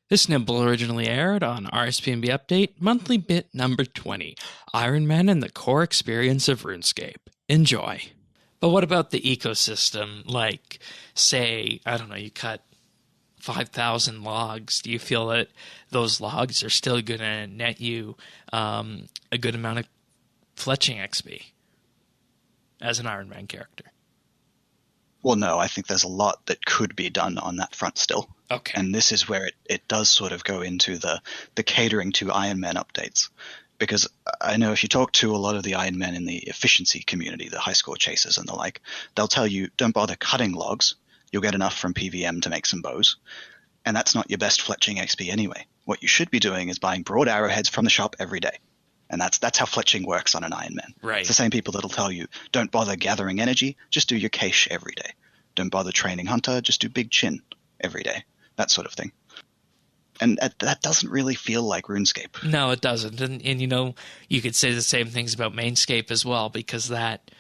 This nibble originally aired on RSBANDB Update, monthly bit number 20, Ironman and the core experience of RuneScape. Enjoy. But what about the ecosystem? Like, say, I don't know, you cut 5,000 logs. Do you feel that those logs are still going to net you a good amount of fletching XP as an Ironman character? Well, no, I think there's a lot that could be done on that front still. Okay. And this is where it does sort of go into the catering to Ironman updates. Because I know if you talk to a lot of the Ironman in the efficiency community, the high score chasers and the like, they'll tell you, don't bother cutting logs. You'll get enough from PVM to make some bows. And that's not your best fletching XP anyway. What you should be doing is buying broad arrowheads from the shop every day. And that's how fletching works on an Ironman. Right. It's the same people that'll tell you, don't bother gathering energy, just do your cache every day. Don't bother training hunter, just do big chin every day. That sort of thing. And that doesn't really feel like RuneScape. No, it doesn't. And you know, you could say the same things about Mainscape as well, because that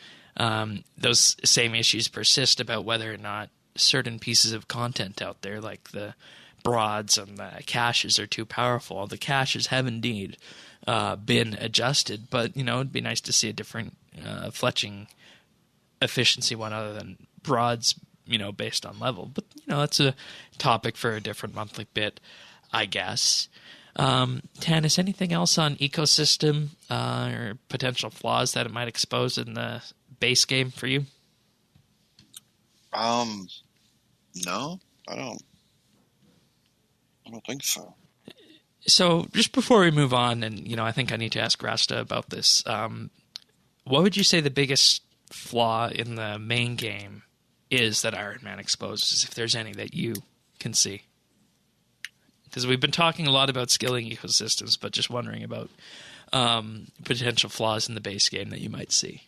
those same issues persist about whether or not certain pieces of content out there, like the broads and the caches, are too powerful. The caches have indeed been adjusted, but you know, it'd be nice to see a different fletching efficiency one other than broads, you know, based on level. But you know, that's a topic for a different monthly bit, I guess. Tanis, anything else on ecosystem or potential flaws that it might expose in the base game for you? No, I don't think so. So just before we move on, and you know, I think I need to ask Rasta about this. What would you say the biggest flaw in the main game is that Ironman exposes, if there's any that you can see? Because we've been talking a lot about skilling ecosystems, but just wondering about potential flaws in the base game that you might see.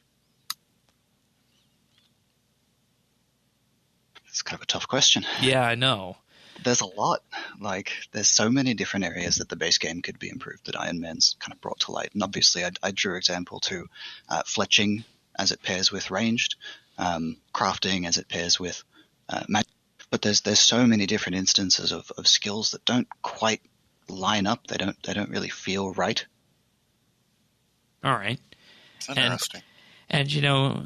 It's kind of a tough question. Yeah, I know. There's a lot. Like, there's so many different areas that the base game could be improved that Ironman's kind of brought to light. And obviously, I drew example to fletching as it pairs with ranged, crafting as it pairs with magic. But there's so many different instances of skills that don't quite line up. They don't really feel right. All right. Interesting. And you know,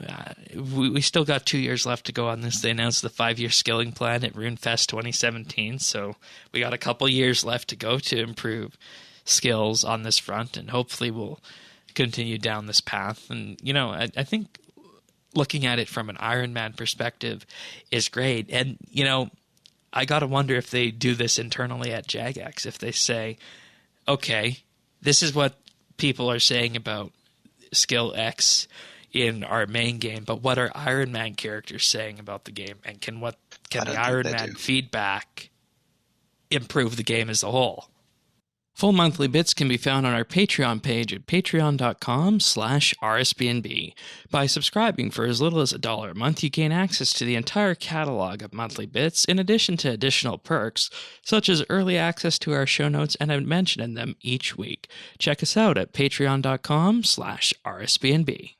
we still got 2 years left to go on this. They announced the 5-year skilling plan at RuneFest 2017, so we got a couple years left to go to improve skills on this front, and hopefully we'll continue down this path. And you know, I think looking at it from an Ironman perspective is great. And you know, I gotta wonder if they do this internally at Jagex, if they say, okay, this is what people are saying about skill X in our main game, but what are Ironman characters saying about the game, and can the Ironman feedback improve the game as a whole? Full monthly bits can be found on our Patreon page at patreon.com/RSBNB. By subscribing for as little as $1 a month, you gain access to the entire catalog of monthly bits, in addition to additional perks, such as early access to our show notes and a mention in them each week. Check us out at patreon.com/RSBNB.